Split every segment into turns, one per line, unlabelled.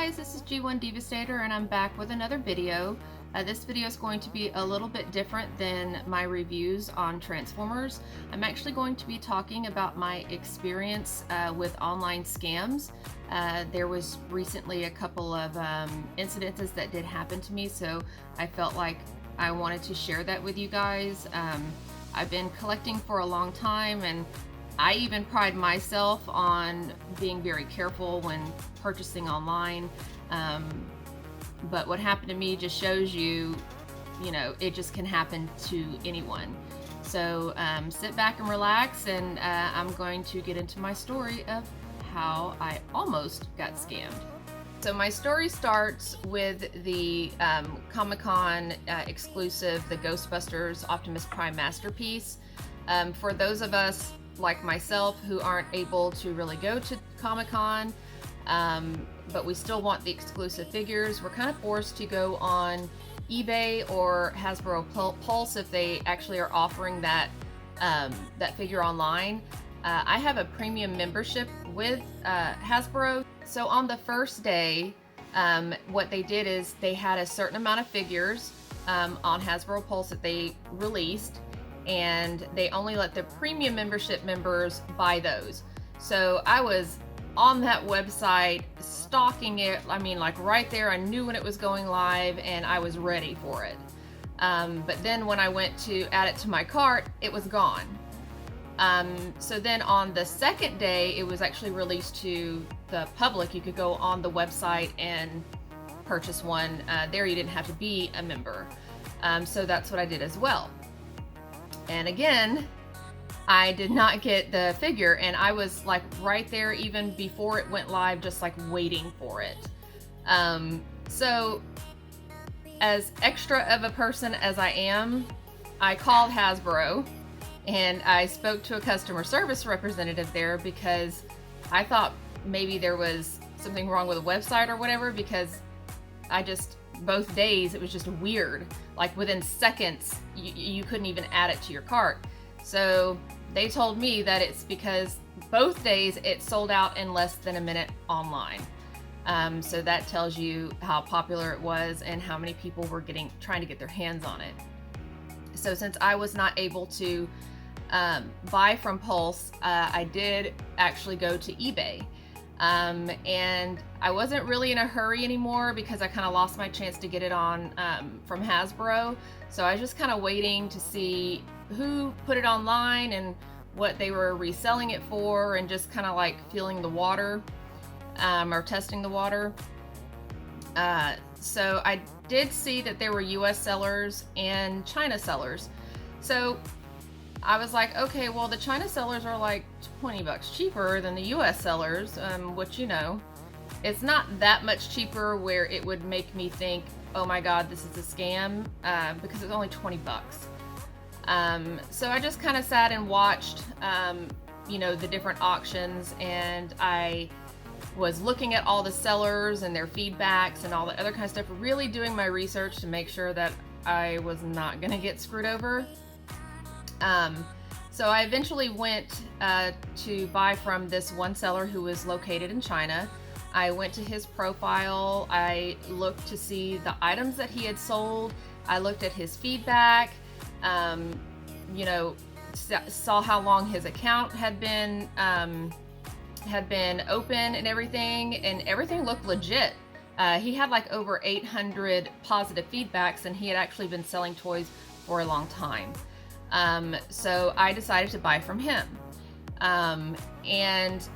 guys, this is G1 Devastator and I'm back with another video. This video is going to be a little bit different than my reviews on Transformers. I'm actually going to be talking about my experience with online scams. There was recently a couple of incidences that did happen to me, so I felt like I wanted to share that with you guys. I've been collecting for a long time, and I even pride myself on being very careful when purchasing online. But what happened to me just shows you, it just can happen to anyone. So sit back and relax, and I'm going to get into my story of how I almost got scammed. So my story starts with the Comic-Con exclusive, the Ghostbusters Optimus Prime Masterpiece. For those of us like myself who aren't able to really go to Comic-Con, but we still want the exclusive figures, we're kind of forced to go on eBay or Hasbro Pulse if they actually are offering that that figure online. I have a premium membership with Hasbro. So on the first day, what they did is they had a certain amount of figures on Hasbro Pulse that they released, and they only let the premium membership members buy those. So I was on that website stalking it. I mean, like right there, I knew when it was going live and I was ready for it. But then when I went to add it to my cart, it was gone. So then on the second day, it was actually released to the public. You could go on the website and purchase one. There you didn't have to be a member. So that's what I did as well. And again, I did not get the figure, and I was like right there even before it went live, just like waiting for it. So as extra of a person as I am, I called Hasbro and I spoke to a customer service representative there because I thought maybe there was something wrong with the website or whatever, because both days it was just weird. Like within seconds, you couldn't even add it to your cart. So they told me that it's because both days it sold out in less than a minute online. So that tells you how popular it was and how many people were trying to get their hands on it. So since I was not able to buy from Pulse, I did actually go to eBay. And I wasn't really in a hurry anymore because I kind of lost my chance to get it on from Hasbro. So I was just kind of waiting to see who put it online and what they were reselling it for, and just kind of like feeling the water or testing the water. So I did see that there were US sellers and China sellers. So I was like, okay, well, the China sellers are like $20 cheaper than the US sellers, which, it's not that much cheaper where it would make me think, oh my God, this is a scam, because it's only $20. So I just kind of sat and watched, the different auctions, and I was looking at all the sellers and their feedbacks and all the other kind of stuff, really doing my research to make sure that I was not going to get screwed over. So I eventually went to buy from this one seller who was located in China. I went to his profile. I looked to see the items that he had sold. I looked at his feedback, saw how long his account had been open and everything looked legit. He had like over 800 positive feedbacks, and he had actually been selling toys for a long time. So I decided to buy from him. And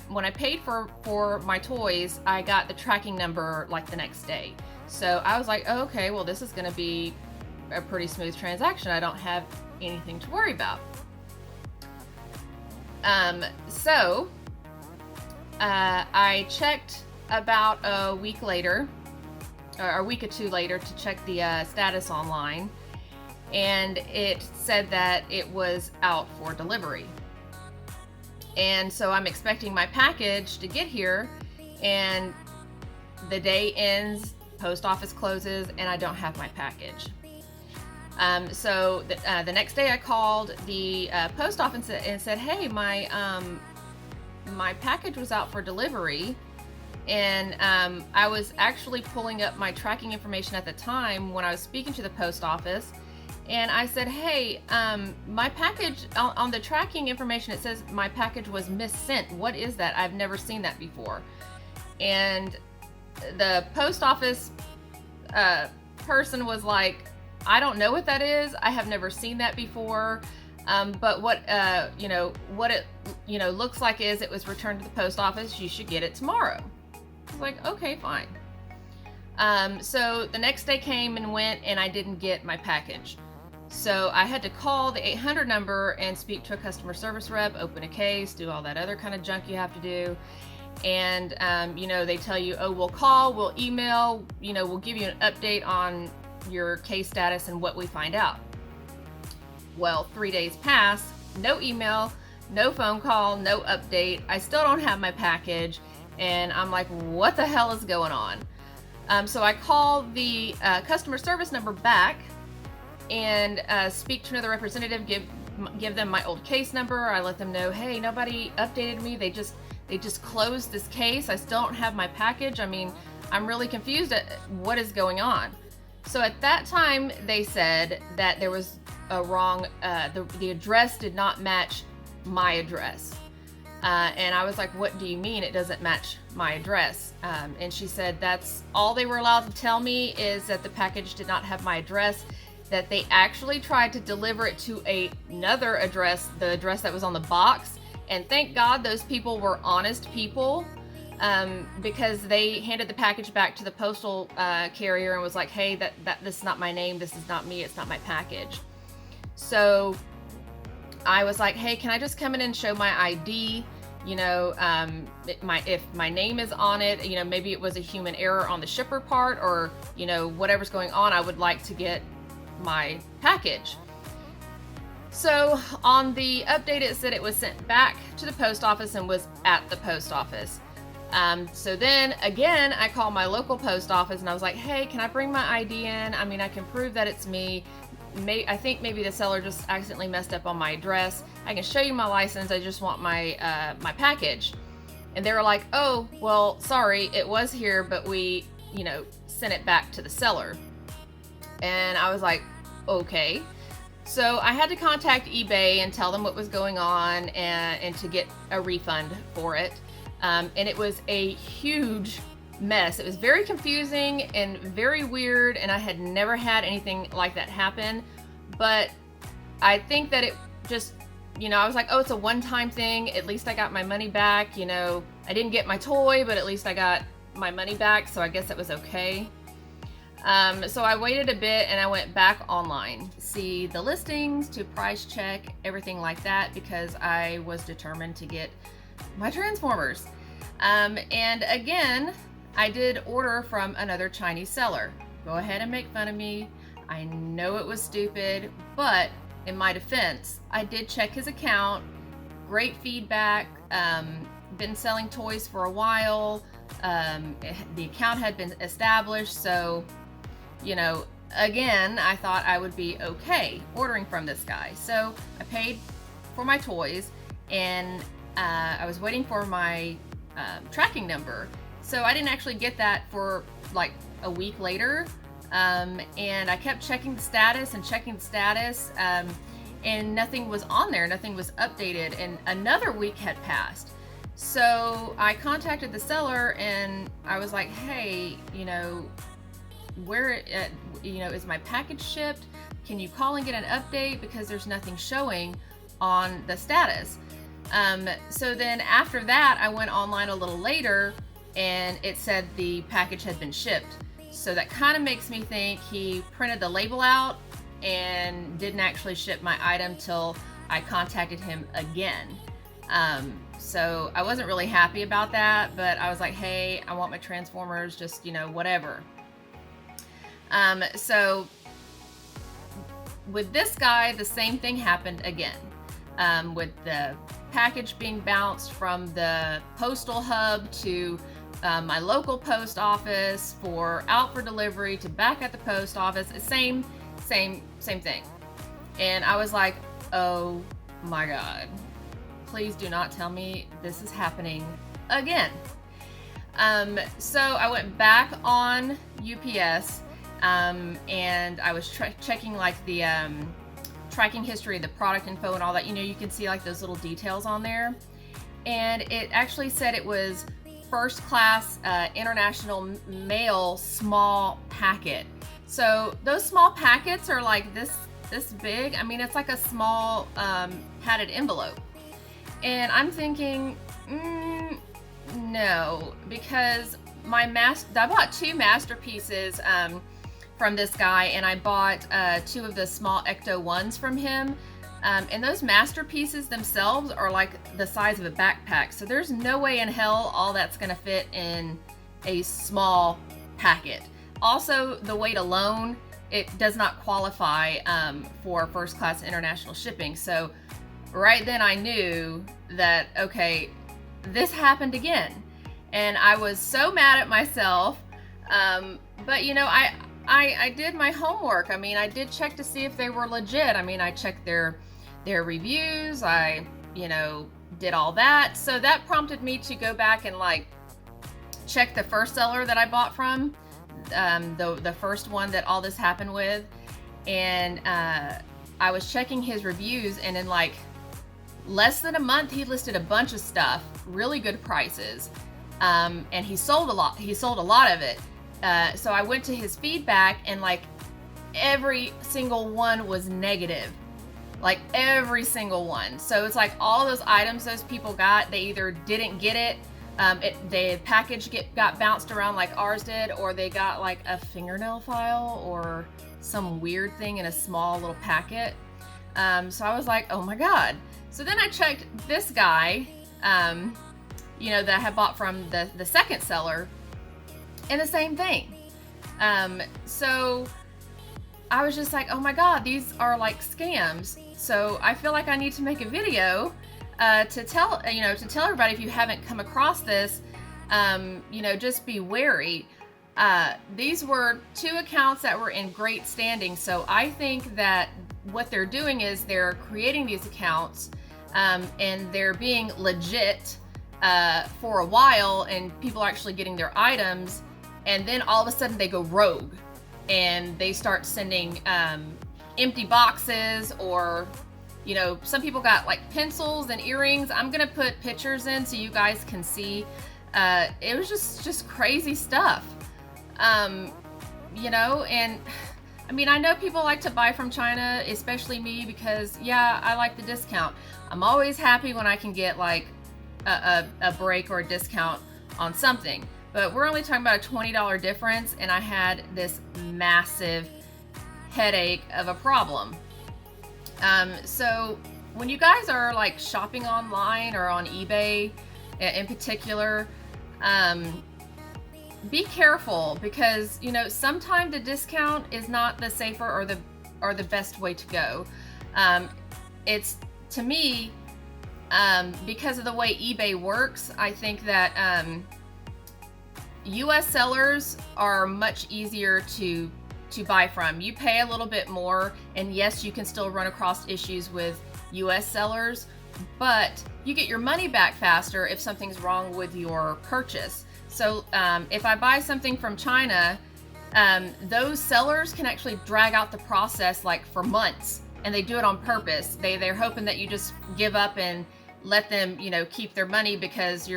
when I paid for my toys, I got the tracking number like the next day. So I was like, oh, okay, well, this is going to be a pretty smooth transaction. I don't have anything to worry about. So I checked about a week later, or a week or two later, to check the status online. And it said that it was out for delivery. And so I'm expecting my package to get here, and the day ends, post office closes, and I don't have my package. So the next day I called the post office and said, hey, my package was out for delivery. And I was actually pulling up my tracking information at the time when I was speaking to the post office, and I said, hey, my package, on the tracking information, it says my package was missent. What is that? I've never seen that before. And the post office person was like, I don't know what that is. I have never seen that before. But what it looks like is it was returned to the post office. You should get it tomorrow. I was like, okay, fine. So the next day came and went, and I didn't get my package. So I had to call the 800 number and speak to a customer service rep, open a case, do all that other kind of junk you have to do. And, they tell you, oh, we'll call, we'll email, we'll give you an update on your case status and what we find out. Well, 3 days pass, no email, no phone call, no update. I still don't have my package, and I'm like, what the hell is going on? So I call the customer service number back and speak to another representative, give them my old case number. I let them know, hey, nobody updated me. They just closed this case. I still don't have my package. I mean, I'm really confused at what is going on. So at that time, they said that there was a wrong, the address did not match my address. And I was like, what do you mean it doesn't match my address? And she said that's all they were allowed to tell me, is that the package did not have my address, that they actually tried to deliver it to another address, the address that was on the box. And thank God those people were honest people, because they handed the package back to the postal carrier and was like, hey, this is not my name, this is not me, it's not my package. So I was like, hey, can I just come in and show my ID? If my name is on it, maybe it was a human error on the shipper part, or, whatever's going on, I would like to get my package. So on the update, it said it was sent back to the post office and was at the post office. So then again, I called my local post office and I was like, hey, can I bring my ID in? I mean, I can prove that it's me. I think maybe the seller just accidentally messed up on my address. I can show you my license. I just want my package. And they were like, oh, well, sorry, it was here, but we, sent it back to the seller. And I was like, okay. So I had to contact eBay and tell them what was going on and to get a refund for it. And it was a huge mess. It was very confusing and very weird, and I had never had anything like that happen. But I think that it just, I was like, oh, it's a one-time thing. At least I got my money back. I didn't get my toy, but at least I got my money back, so I guess it was okay. So I waited a bit and I went back online to see the listings, to price check, everything like that, because I was determined to get my Transformers. And again, I did order from another Chinese seller. Go ahead and make fun of me. I know it was stupid, but in my defense, I did check his account. Great feedback. Been selling toys for a while. The account had been established, so again, I thought I would be okay ordering from this guy. So I paid for my toys, and I was waiting for my tracking number. So I didn't actually get that for like a week later. And I kept checking the status, and nothing was on there. Nothing was updated, and another week had passed. So I contacted the seller and I was like, hey, where, is my package shipped? Can you call and get an update? Because there's nothing showing on the status. So then after that, I went online a little later and it said the package had been shipped. So that kind of makes me think he printed the label out and didn't actually ship my item till I contacted him again. So I wasn't really happy about that, but I was like, hey, I want my Transformers, just, whatever. So with this guy, the same thing happened again, with the package being bounced from the postal hub to my local post office, out for delivery to back at the post office. Same thing. And I was like, oh my God, please do not tell me this is happening again. So I went back on UPS, and I was checking like the tracking history, the product info and all that. You know, you can see like those little details on there. And it actually said it was first class international mail small packet. So those small packets are like this big. I mean, it's like a small padded envelope. And I'm thinking, no, because I bought 2 masterpieces from this guy, and I bought 2 of the small Ecto 1s from him. And those masterpieces themselves are like the size of a backpack. So there's no way in hell all that's gonna fit in a small packet. Also, the weight alone, it does not qualify for first class international shipping. So right then I knew that, okay, this happened again. And I was so mad at myself. But you know, I did my homework. I mean, I did check to see if they were legit. I mean, I checked their reviews. I, you know, did all that. So that prompted me to go back and like check the first seller that I bought from, the first one that all this happened with. And I was checking his reviews, and in like less than a month, he listed a bunch of stuff, really good prices. And he sold a lot of it. So I went to his feedback, and like every single one was negative. Like every single one. So it's like all those items those people got, they either didn't get it, the package got bounced around like ours did, or they got like a fingernail file or some weird thing in a small little packet. So I was like, oh my God. So then I checked this guy, you know, that I had bought from the second seller, and the same thing. So I was just like, oh my God, these are like scams. So I feel like I need to make a video to tell everybody, if you haven't come across this, you know, just be wary. These were 2 accounts that were in great standing. So I think that what they're doing is they're creating these accounts, and they're being legit for a while, and people are actually getting their items, and then all of a sudden they go rogue and they start sending empty boxes, or, you know, some people got like pencils and earrings. I'm gonna put pictures in so you guys can see. It was just crazy stuff. You know, and I mean, I know people like to buy from China, especially me, because yeah, I like the discount. I'm always happy when I can get like a break or a discount on something. But we're only talking about a $20 difference, and I had this massive headache of a problem. So when you guys are like shopping online or on eBay in particular, be careful, because, you know, sometimes the discount is not the safer or the best way to go. It's, to me, because of the way eBay works, I think that US sellers are much easier to buy from. You pay a little bit more, and yes, you can still run across issues with US sellers, but you get your money back faster if something's wrong with your purchase. So if I buy something from China, those sellers can actually drag out the process like for months, and they do it on purpose. They're hoping that you just give up and let them, you know, keep their money, because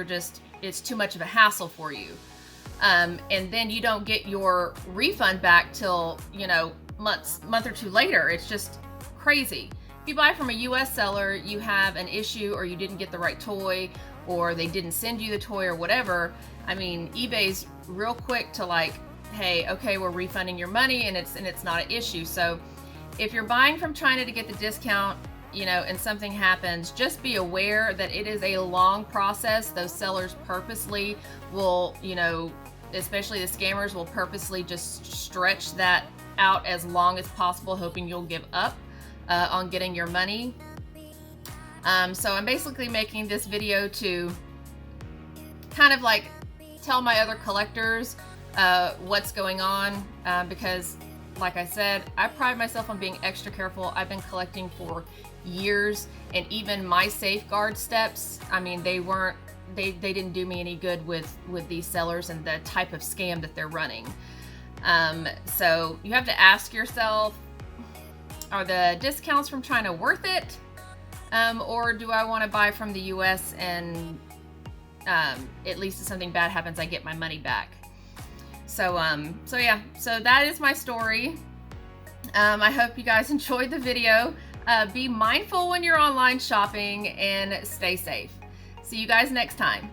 it's too much of a hassle for you. And then you don't get your refund back till, you know, month or 2 later. It's just crazy. If you buy from a US seller, you have an issue, or you didn't get the right toy, or they didn't send you the toy, or whatever. I mean, eBay's real quick to like, hey, okay, we're refunding your money, and it's not an issue. So if you're buying from China to get the discount, you know, and something happens, just be aware that it is a long process. Those sellers purposely will, you know, especially the scammers, will purposely just stretch that out as long as possible, hoping you'll give up on getting your money. So I'm basically making this video to kind of like tell my other collectors what's going on, because like I said, I pride myself on being extra careful. I've been collecting for years, and even my safeguard steps, I mean, they weren't they didn't do me any good with these sellers and the type of scam that they're running. So you have to ask yourself, are the discounts from China worth it? Or do I want to buy from the US and at least if something bad happens, I get my money back? So yeah, so that is my story. I hope you guys enjoyed the video. Be mindful when you're online shopping and stay safe. See you guys next time.